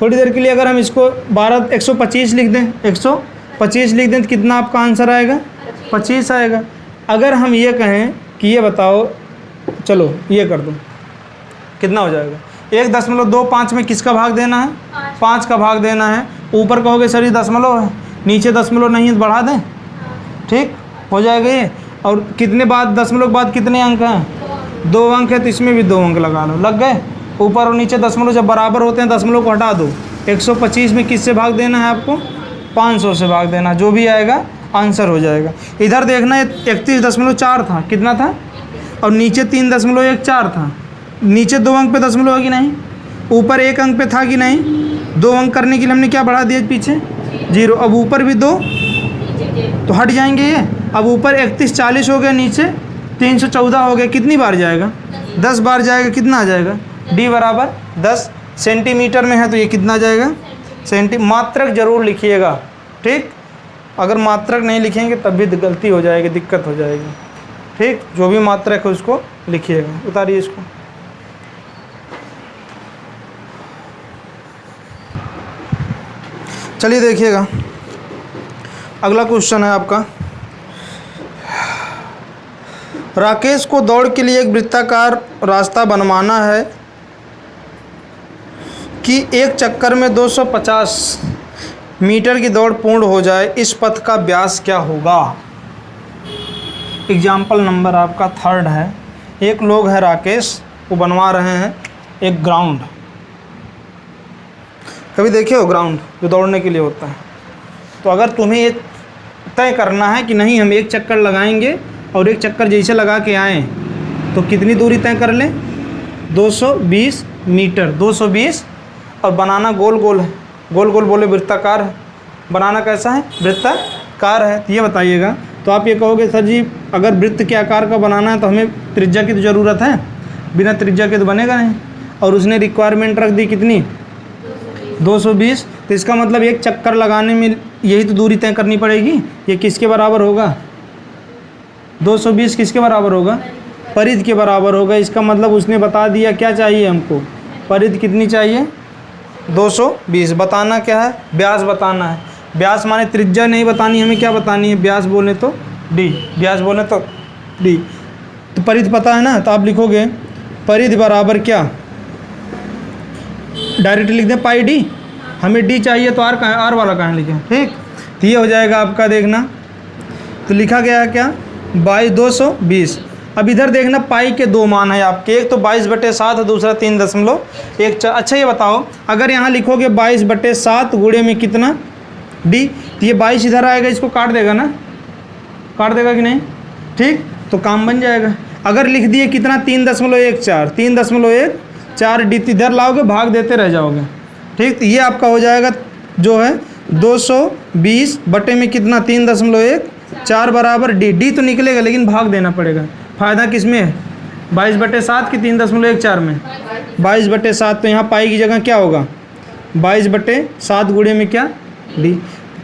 थोड़ी देर के लिए अगर हम इसको 125 लिख दें, 125 लिख दें तो कितना आपका आंसर आएगा? 25 आएगा। अगर हम ये कहें कि ये बताओ, चलो ये कर दो, कितना हो जाएगा? 1.25 में किसका भाग देना है? 5 का भाग देना है। ऊपर कहोगे सर ये दशमलव है, नीचे दशमलव नहीं है तो बढ़ा दें, ठीक हो जाएगा ये। और कितने बाद दशमलव के बाद कितने अंक हैं? 2 अंक है, तो इसमें भी 2 अंक लगा लो, लग गए। ऊपर और नीचे दशमलव जब बराबर होते हैं दशमलव को हटा दो। 125 में किससे भाग देना है आपको? 500 से भाग देना, जो भी आएगा आंसर हो जाएगा। इधर देखना 31.4 था, कितना था? और नीचे 3.14 था। नीचे 2 अंक पे दशमलव है कि नहीं? ऊपर 1 अंक पे था कि नहीं? 2 अंक करने के लिए हमने क्या बढ़ा दिया पीछे? 0। अब ऊपर भी 2 तो हट जाएंगे ये। अब ऊपर 3140 हो गया, नीचे 314 हो गया, कितनी बार जाएगा? 10 बार जाएगा। कितना आ जाएगा? D बराबर 10 सेंटीमीटर में है तो ये कितना आ जाएगा? मात्रक जरूर लिखिएगा, ठीक। अगर मात्रक नहीं लिखेंगे तब भी गलती हो जाएगी, दिक्कत हो जाएगी, ठीक। जो भी मात्रक है उसको लिखिएगा। उतारिए इसको। चलिए देखिएगा, अगला क्वेश्चन है आपका। राकेश को दौड़ के लिए एक वृत्ताकार रास्ता बनवाना है कि एक चक्कर में 250 मीटर की दौड़ पूर्ण हो जाए। इस पथ का व्यास क्या होगा? एग्जाम्पल नंबर आपका 3 है। एक लोग है राकेश, वो बनवा रहे हैं एक ग्राउंड। कभी देखे हो ग्राउंड जो दौड़ने के लिए होता है? तो अगर तुम्हें ये तय करना है कि नहीं हम एक चक्कर लगाएंगे और एक चक्कर जैसे लगा के आएँ तो कितनी दूरी तय कर लें? 220 मीटर। 220। और बनाना गोल गोल है, गोल गोल बोले वृत्ताकार है। बनाना कैसा है? वृत्ताकार है। तो ये बताइएगा। तो आप ये कहोगे सर जी अगर वृत्त के आकार का बनाना है तो हमें त्रिज्या की तो ज़रूरत है, बिना त्रिज्या के तो बनेगा नहीं। और उसने रिक्वायरमेंट रख दी कितनी? 220। तो इसका मतलब एक चक्कर लगाने में यही तो दूरी तय करनी पड़ेगी। ये किसके बराबर होगा? 220 किसके बराबर होगा? परिधि के बराबर होगा। इसका मतलब उसने बता दिया क्या चाहिए हमको? परिधि कितनी चाहिए? 220। बताना क्या है? व्यास बताना है। व्यास माने त्रिज्या नहीं बतानी, हमें क्या बतानी है? व्यास बोले तो d, व्यास बोले तो d। तो परिधि पता है ना, तो आप लिखोगे परिधि बराबर क्या? डायरेक्ट लिख दें पाई d। हमें d चाहिए तो r वाला कहाँ लिखें, ठीक। तो ये हो जाएगा आपका, देखना तो लिखा गया है क्या? 220। अब इधर देखना पाई के 2 मान है आपके, एक तो 22/7 है, दूसरा 3.14। अच्छा ये बताओ अगर यहाँ लिखोगे 22/7 गुणे में कितना? d, तो ये 22 इधर आएगा, इसको काट देगा ना, काट देगा कि नहीं? ठीक, तो काम बन जाएगा। अगर लिख दिए कितना? 3.14, 3.14 d इधर लाओगे, भाग देते रह जाओगे, ठीक। तो ये आपका हो जाएगा जो है 220 बटे में कितना? 3.14 बराबर d तो निकलेगा लेकिन भाग देना पड़ेगा। फ़ायदा किस में है? 22/7 की 3.14 में 22/7। तो यहाँ पाई की जगह क्या होगा? 22/7 गुणे में क्या? d।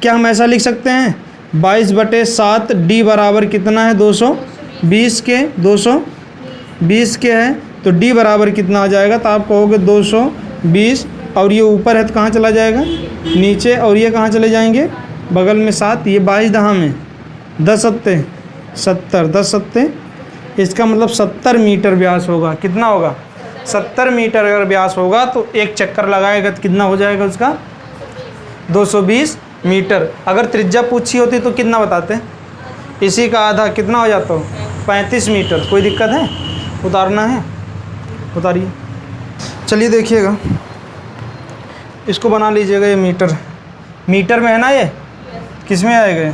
क्या हम ऐसा लिख सकते हैं? 22/7 d बराबर कितना है? 220 के 220 के है तो d बराबर कितना आ जाएगा? तो आप कहोगे 220 और ये ऊपर है तो कहाँ चला जाएगा? नीचे। और ये कहाँ चले जाएंगे? बगल में 7। ये 22 दहाँ में 10 सत्ते 70, 10 सत्ते, इसका मतलब 70 मीटर व्यास होगा। कितना होगा? 70 मीटर अगर व्यास होगा तो एक चक्कर लगाएगा तो कितना हो जाएगा उसका? 220 मीटर। अगर त्रिज्या पूछी होती तो कितना बताते? इसी का आधा कितना हो जाता हो? 35 मीटर। कोई दिक्कत है? उतारना है? उतारिए। चलिए देखिएगा, इसको बना लीजिएगा। ये मीटर, मीटर में है ना, ये किस में आएगा?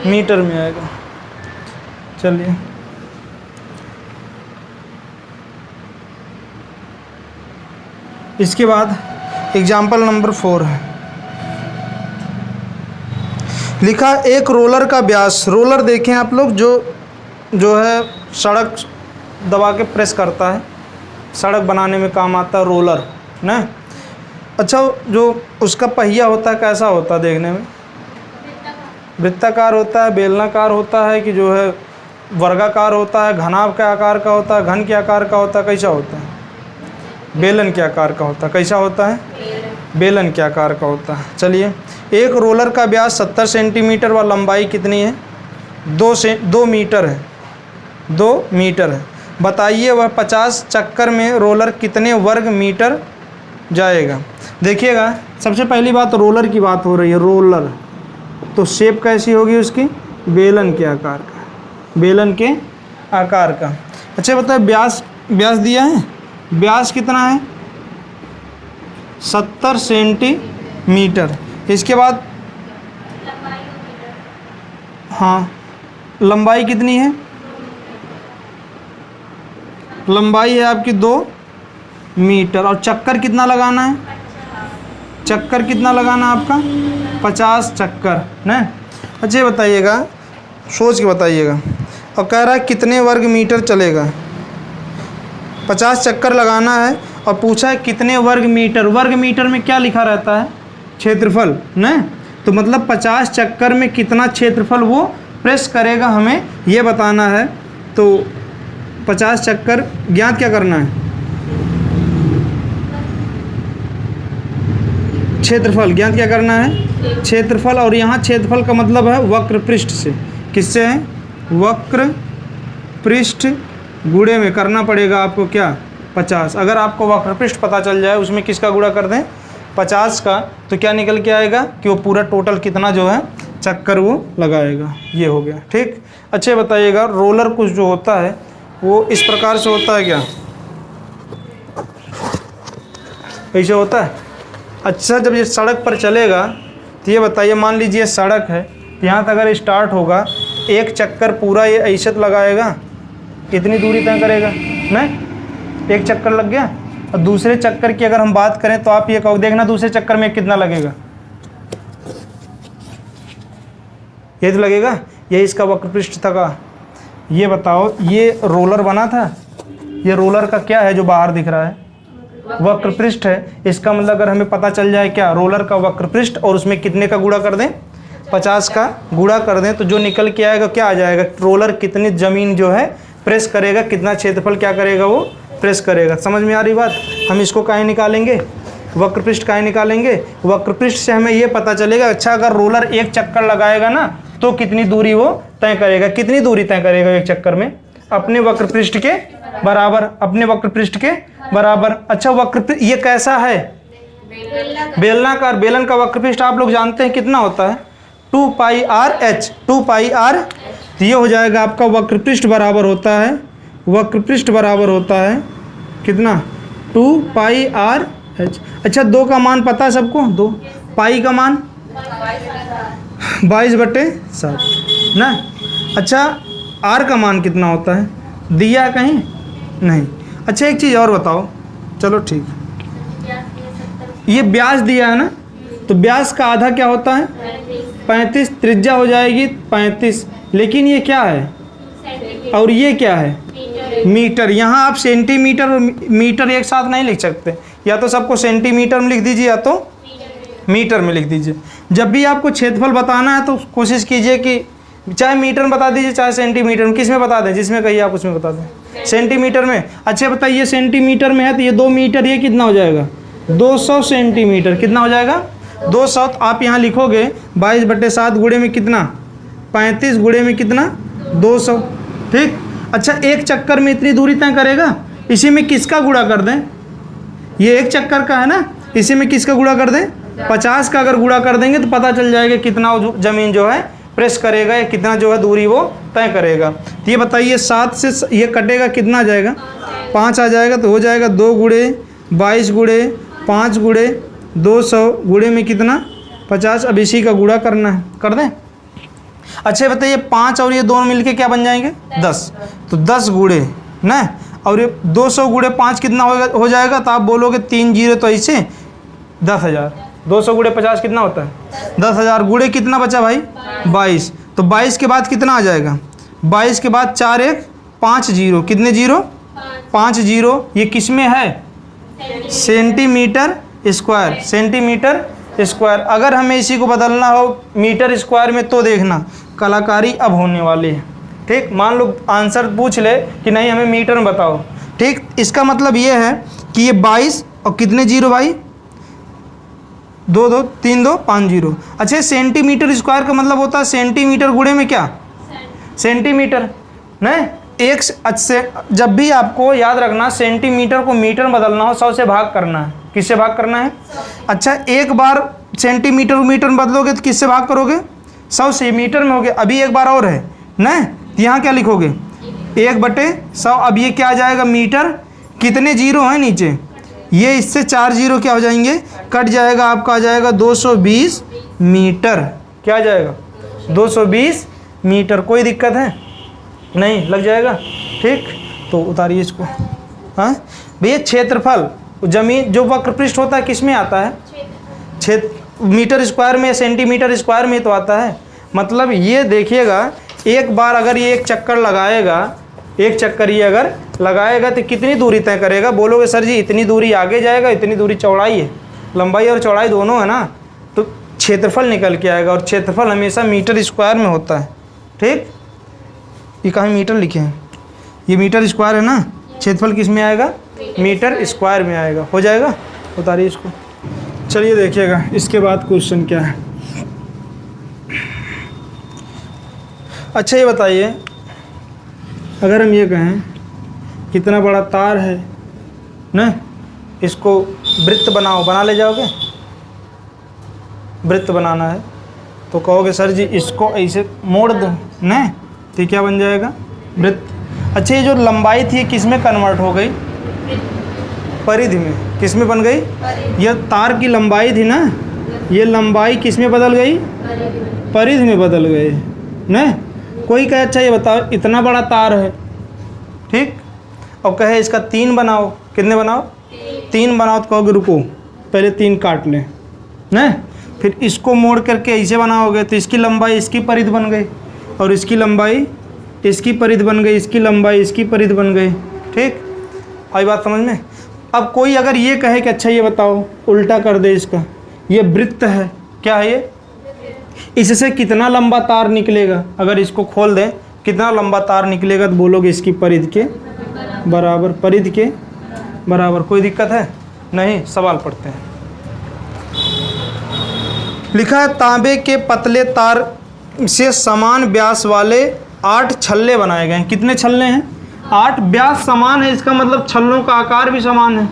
मीटर में आएगा। चलिए इसके बाद एग्जाम्पल नंबर 4 है। लिखा एक रोलर का व्यास। रोलर देखें आप लोग, जो है सड़क दबा के प्रेस करता है, सड़क बनाने में काम आता है रोलर ना। अच्छा, जो उसका पहिया होता है कैसा होता है देखने में? वृत्ताकार होता है, बेलनाकार होता है, कि जो है वर्गाकार होता है, घनाभ के आकार का होता है, घन के आकार का होता है, कैसा होता है? बेलन के आकार का होता है। कैसा होता है? बेलन के आकार का होता है। चलिए, एक रोलर का व्यास 70 सेंटीमीटर व लंबाई कितनी है? 2 मीटर है। 2 मीटर है। बताइए वह 50 चक्कर में रोलर कितने वर्ग मीटर जाएगा? देखिएगा, सबसे पहली बात रोलर की बात हो रही है। रोलर तो शेप कैसी होगी उसकी? बेलन के आकार का, बेलन के आकार का। अच्छा बताए, व्यास दिया है, व्यास कितना है? 70 सेंटीमीटर। इसके बाद हाँ, लंबाई कितनी है? लंबाई है आपकी 2 मीटर। और चक्कर कितना लगाना है? चक्कर कितना लगाना है आपका? 50 चक्कर ना। अच्छा बताइएगा, सोच के बताइएगा। और कह रहा है कितने वर्ग मीटर चलेगा? 50 चक्कर लगाना है और पूछा है कितने वर्ग मीटर। वर्ग मीटर में क्या लिखा रहता है? क्षेत्रफल ना। तो मतलब 50 चक्कर में कितना क्षेत्रफल वो प्रेस करेगा, हमें ये बताना है। तो 50 चक्कर ज्ञात क्या करना है? क्षेत्रफल ज्ञात क्या करना है? क्षेत्रफल। और यहाँ क्षेत्रफल का मतलब है वक्र पृष्ठ से। किससे है? वक्र पृष्ठ गुणे में करना पड़ेगा आपको क्या? 50। अगर आपको वक्र पृष्ठ पता चल जाए, उसमें किसका गुणा कर दें? 50 का, तो क्या निकल के आएगा कि वो पूरा टोटल कितना जो है चक्कर वो लगाएगा। ये हो गया ठीक। अच्छे बताइएगा, रोलर कुछ जो होता है वो इस प्रकार से होता है क्या? ऐसे होता है। अच्छा, जब ये सड़क पर चलेगा तो ये बताइए, मान लीजिए सड़क है, यहाँ तक अगर स्टार्ट होगा, एक चक्कर पूरा ये ऐसे लगाएगा, कितनी दूरी तय करेगा? नहीं, एक चक्कर लग गया। और दूसरे चक्कर की अगर हम बात करें तो आप ये कहो, देखना दूसरे चक्कर में कितना लगेगा? ये तो लगेगा। ये इसका वक्र पृष्ठ था। ये बताओ, ये रोलर बना था, ये रोलर का क्या है जो बाहर दिख रहा है? वक्र पृष्ठ है। इसका मतलब अगर हमें पता चल जाए क्या, रोलर का वक्र पृष्ठ, और उसमें कितने का गुणा कर दें? 50 का गुणा कर दें, तो जो निकल के आएगा क्या आ जाएगा? रोलर कितनी ज़मीन जो है प्रेस करेगा, कितना क्षेत्रफल क्या करेगा वो प्रेस करेगा। समझ में आ रही बात? हम इसको काहे निकालेंगे? वक्र पृष्ठ काहे निकालेंगे? वक्र पृष्ठ से हमें ये पता चलेगा, अच्छा अगर रोलर एक चक्कर लगाएगा ना तो कितनी दूरी वो तय करेगा। कितनी दूरी तय करेगा एक चक्कर में? अपने वक्र पृष्ठ के बराबर, अपने वक्र पृष्ठ के बराबर। अच्छा, वक्र पृष्ठ ये कैसा है? बेलनाकार। बेलन का वक्र पृष्ठ आप लोग जानते हैं कितना होता है? 2πr/h। 2πr, तो ये हो जाएगा आपका वक्र पृष्ठ बराबर होता है, वक्र पृष्ठ बराबर होता है कितना? 2πr/h। अच्छा, 2 का मान पता है सबको? 2 पाई का मान 22/7 ना। अच्छा, आर का मान कितना होता है? दिया कहीं नहीं। अच्छा, एक चीज़ और बताओ, चलो ठीक, ये व्यास दिया है ना, तो व्यास का आधा क्या होता है? 35। त्रिज्या हो जाएगी 35, लेकिन ये क्या है और ये क्या है? मीटर। यहाँ आप सेंटीमीटर और मीटर एक साथ नहीं लिख सकते, या तो सबको सेंटीमीटर में लिख दीजिए या तो मीटर में लिख दीजिए। जब भी आपको क्षेत्रफल बताना है तो कोशिश कीजिए कि चाहे मीटर में बता दीजिए चाहे सेंटीमीटर में, किस में बता दें? जिसमें कहिए आप उसमें बता दें, सेंटीमीटर में। अच्छा बताइए, सेंटीमीटर में है तो ये 2 मीटर, ये कितना हो जाएगा? 200 सेंटीमीटर। कितना हो जाएगा? 200। तो आप यहाँ लिखोगे 22/7 गुणे में कितना? 35 गुणे में कितना? 200। ठीक। अच्छा, एक चक्कर में इतनी दूरी तय करेगा, इसी में किसका गुणा कर दें? ये एक चक्कर का है ना, इसी में किसका गुणा कर दें? 50 का अगर गुणा कर देंगे तो पता चल जाएगा कितना ज़मीन जो है प्रेस करेगा, या कितना जो है दूरी वो तय करेगा। तो ये बताइए, 7 से ये कटेगा, कितना आ जाएगा? 5 आ जाएगा। तो हो जाएगा 2 गुणे 22 गुणे 5 गुणे 200 गुणे में कितना? 50। अब इसी का गुणा करना है, कर दें? अच्छा बताइए, 5 और ये दोनों मिलके क्या बन जाएंगे? 10। तो 10 गुणे ना, और ये 200 गुणे 5 कितना हो जाएगा? तो आप बोलोगे 3 जीरो तो ऐसे 10,000 200 गुणे 50 कितना होता है 10,000। गुणे कितना बचा भाई 22। तो 22 के बाद कितना आ जाएगा 22 के बाद 4 1 5 0 कितने 0 5 0। ये किस में है सेंटीमीटर स्क्वायर। Centimetre square. अगर हमें इसी को बदलना हो मीटर स्क्वायर में तो देखना कलाकारी अब होने वाली है। ठीक, मान लो आंसर पूछ ले कि नहीं हमें मीटर में बताओ। ठीक, इसका मतलब ये है कि ये 22 और कितने 0 भाई 2 2 3 2 5 0। अच्छा, सेंटीमीटर स्क्वायर का मतलब होता है सेंटीमीटर गुणे में क्या सेंटीमीटर नहीं एक से। जब भी आपको याद रखना सेंटीमीटर को मीटर में बदलना हो 100 से भाग करना है। किससे भाग करना है। अच्छा, एक बार सेंटीमीटर को मीटर में बदलोगे तो किससे भाग करोगे 100 से। मीटर में हो गया। अभी एक बार और है नहीं, यहाँ क्या लिखोगे 1/100। अब ये क्या आ जाएगा मीटर। कितने 0 हैं नीचे, ये इससे 4 0 क्या हो जाएंगे कट जाएगा। आपका आ जाएगा 220 मीटर। क्या आ जाएगा 220 मीटर। कोई दिक्कत है नहीं, लग जाएगा। ठीक, तो उतारिए इसको। हाँ भैया, क्षेत्रफल जमीन जो वक्रपृष्ठ होता है किस में आता है क्षेत्र मीटर स्क्वायर में, सेंटीमीटर स्क्वायर में तो आता है। मतलब ये देखिएगा एक बार अगर ये एक चक्कर लगाएगा, एक चक्कर ये अगर लगाएगा तो कितनी दूरी तय करेगा। बोलोगे सर जी इतनी दूरी आगे जाएगा, इतनी दूरी चौड़ाई है। लंबाई और चौड़ाई दोनों है ना, तो क्षेत्रफल निकल के आएगा। और क्षेत्रफल हमेशा मीटर स्क्वायर में होता है। ठीक, ये कहाँ मीटर लिखे हैं, ये मीटर स्क्वायर है ना। क्षेत्रफल किस में आएगा मीटर स्क्वायर में आएगा। हो जाएगा, उतारिए इसको। चलिए देखिएगा इसके बाद क्वेश्चन क्या है। अच्छा, ये बताइए अगर हम ये कहें कितना बड़ा तार है ना, इसको वृत्त बनाओ, बना ले जाओगे। वृत्त बनाना है तो कहोगे सर जी इसको ऐसे मोड़ दो ना, तो क्या बन जाएगा वृत्त। अच्छा, ये जो लंबाई थी किस में कन्वर्ट हो गई परिधि में। किस में बन गई, यह तार की लंबाई थी ना, ये लंबाई किस में बदल गई परिधि में बदल गई ना। कोई कहे अच्छा ये बताओ इतना बड़ा तार है, ठीक, और कहे इसका 3 बनाओ। कितने बनाओ 3 बनाओ। तो कहोगे रुको पहले 3 काट लें ना, फिर इसको मोड़ करके ऐसे बनाओगे तो इसकी लंबाई इसकी परिधि बन गई, और इसकी लंबाई इसकी परिधि बन गई, इसकी लंबाई इसकी परिधि बन गई। ठीक, आई बात समझ में। अब कोई अगर ये कहे कि अच्छा ये बताओ उल्टा कर दे इसका, ये वृत्त है, क्या है ये, इससे कितना लंबा तार निकलेगा। अगर इसको खोल दें कितना लंबा तार निकलेगा, तो बोलोगे इसकी परिधि के बराबर। परिधि के बराबर। कोई दिक्कत है नहीं। सवाल पढ़ते हैं। लिखा है तांबे के पतले तार से समान व्यास वाले 8 छल्ले बनाए गए हैं। कितने छल्ले हैं 8। व्यास समान है, इसका मतलब छल्लों का आकार भी समान है।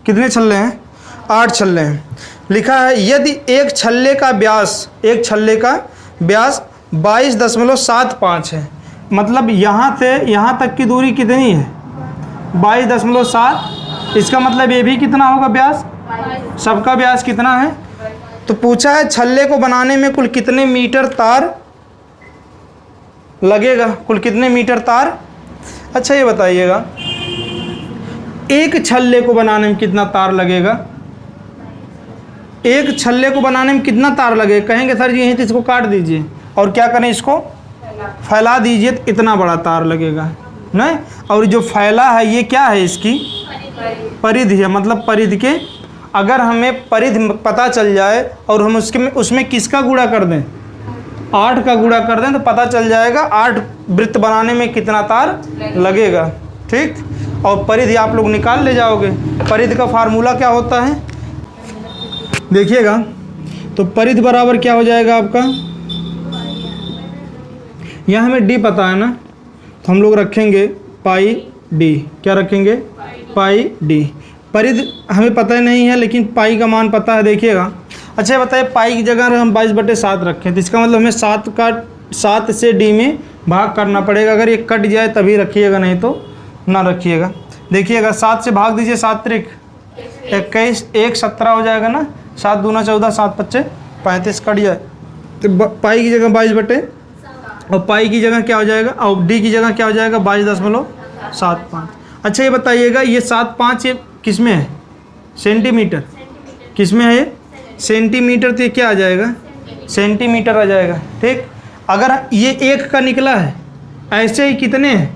कितने छल्ले हैं 8 छल्ले हैं। लिखा है यदि एक छल्ले का व्यास 22.75 है, मतलब यहाँ से यहाँ तक की दूरी कितनी है 22.7। इसका मतलब ये भी कितना होगा व्यास, सबका व्यास कितना है। तो पूछा है छल्ले को बनाने में कुल कितने मीटर तार लगेगा, कुल कितने मीटर तार। अच्छा ये बताइएगा एक छल्ले को बनाने में कितना तार लगेगा, एक छल्ले को बनाने में कितना तार लगेगा। कहेंगे सर जी यहीं तो इसको काट दीजिए और क्या करें इसको फैला दीजिए तो इतना बड़ा तार लगेगा नहीं। और जो फैला है ये क्या है, इसकी परिधि है। मतलब परिधि के अगर हमें परिधि पता चल जाए और हम उसमें किसका गुणा कर दें 8 का गुणा कर दें तो पता चल जाएगा 8 वृत्त बनाने में कितना तार लगेगा। ठीक, और परिधि आप लोग निकाल ले जाओगे। परिधि का फार्मूला क्या होता है देखिएगा, तो परिधि बराबर क्या हो जाएगा आपका, यहाँ हमें डी पता है ना, तो हम लोग रखेंगे पाई डी। क्या रखेंगे पाई डी। परिधि हमें पता नहीं है लेकिन पाई का मान पता है। देखिएगा अच्छा बताइए पाई की जगह हम 22/7 रखें तो इसका मतलब हमें 7 से डी में भाग करना पड़ेगा। अगर ये कट जाए तभी रखिएगा, नहीं तो ना रखिएगा। देखिएगा 7 से भाग दीजिए, 7 त्रिक 21, 1 17 हो जाएगा ना, 7 दूना 14, 7 पच्चे 35 कट जाए तो पाई की जगह 22/7 और पाई की जगह क्या हो जाएगा, और डी की जगह क्या हो जाएगा 22.75। अच्छा ये बताइएगा, ये 7.5 ये किस में है, सेंटीमीटर, किस में है ये सेंटीमीटर, तो ये क्या आ जाएगा सेंटीमीटर आ जाएगा। ठीक, अगर ये 1 का निकला है, ऐसे ही कितने हैं,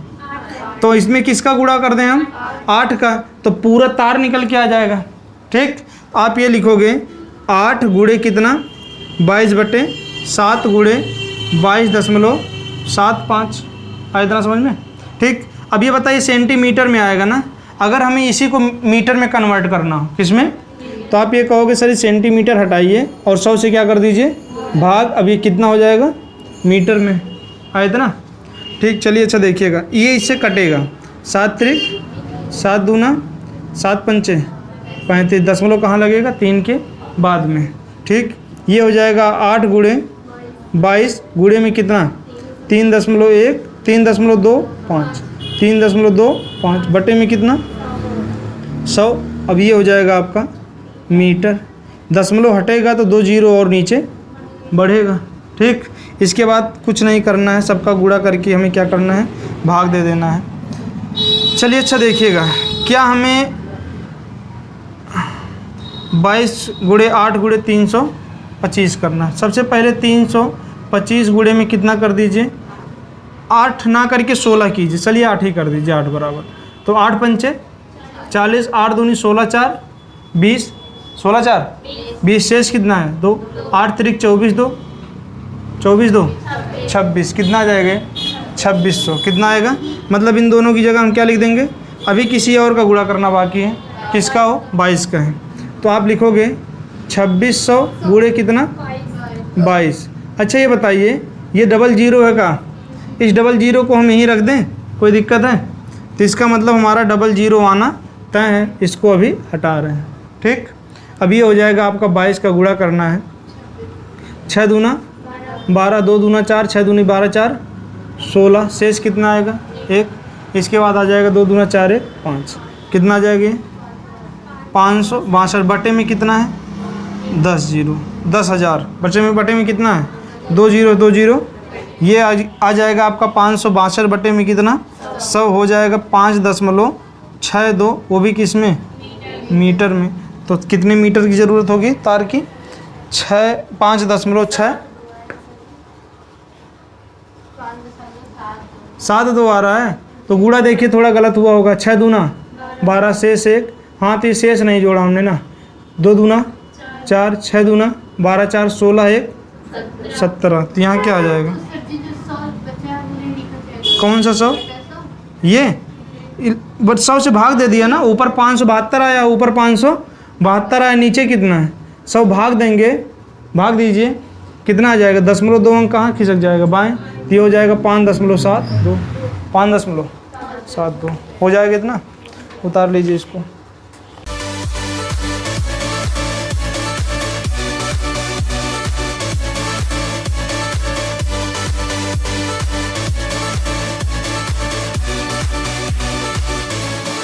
तो इसमें किसका गुणा कर दें हम 8 का, तो पूरा तार निकल के आ जाएगा। ठीक, आप ये लिखोगे 8 गुणे कितना 22/7 गुणे 22.75, आया इतना समझ में। ठीक, अब ये बताइए सेंटीमीटर में आएगा ना, अगर हमें इसी को मीटर में कन्वर्ट करना हो, किसमें, तो आप ये कहोगे सर सेंटीमीटर हटाइए और 100 से क्या कर दीजिए भाग, अब ये कितना हो जाएगा मीटर में, आया इतना। ठीक, चलिए अच्छा देखिएगा, ये इससे कटेगा 7 त्रिक 7 दूना 7 पंचे 35, दशमलव कहाँ लगेगा 3 के बाद में। ठीक, ये हो जाएगा 8 गुणे 22 गुणे में कितना 3.1 3.25 3.25 बटे में कितना 100। अब ये हो जाएगा आपका मीटर, दशमलव हटेगा तो 2 जीरो और नीचे बढ़ेगा। ठीक, इसके बाद कुछ नहीं करना है, सबका गुणा करके हमें क्या करना है भाग दे देना है। चलिए अच्छा देखिएगा, क्या हमें 22 गुणे 8 गुणे 325 करना है। सबसे पहले 325 गुणे में कितना कर दीजिए 8 ना करके 16 कीजिए, चलिए 8 ही कर दीजिए, 8 बराबर, तो 8 पंचे 40, 8 दूनी 16 4 20, 16 4 20 शेष कितना है 2, 8 त्रिक 24 2 26, कितना आ जाएगा 2600, कितना आएगा, मतलब इन दोनों की जगह हम क्या लिख देंगे, अभी किसी और का गुणा करना बाकी है, किसका हो 22 का है, तो आप लिखोगे 2600 गुणे कितना 22। अच्छा ये बताइए, ये डबल जीरो है का, इस डबल जीरो को हम यहीं रख दें, कोई दिक्कत है, तो इसका मतलब हमारा डबल जीरो आना तय है, इसको अभी हटा रहे हैं। ठीक, अब ये हो जाएगा आपका 22 का गुणा करना है, 6 दूना 12 2 दूना 4 6 दूनी 12 4 16, शेष कितना आएगा 1, इसके बाद आ जाएगा 2 दूना 4 1 5, कितना आ जाएगा 562 बटे में कितना है 10,000 बटे में कितना है 2 जीरो, ये आ जाएगा आपका 562 बटे में कितना 100 हो जाएगा 5.62, वो भी किस में मीटर में। तो कितने मीटर की ज़रूरत होगी तार की 5.6 7 आ रहा है, तो गुणा देखिए थोड़ा गलत हुआ होगा, 6 दूना 12 शेष 1, हाँ तो शेष नहीं जोड़ा हमने ना, 2 दूना 4 6 दूना 12 4 16 1 17, तो यहाँ क्या आ जाएगा कौन सा 100, ये बट 100 से भाग दे दिया ना, ऊपर 572 आया, ऊपर 572 आया, नीचे कितना है 100 भाग देंगे, भाग दीजिए कितना आ जाएगा, 0.2 अंक कहाँ खिसक जाएगा बाएं, तो ये हो जाएगा 5.72 हो जाएगा इतना, उतार लीजिए इसको।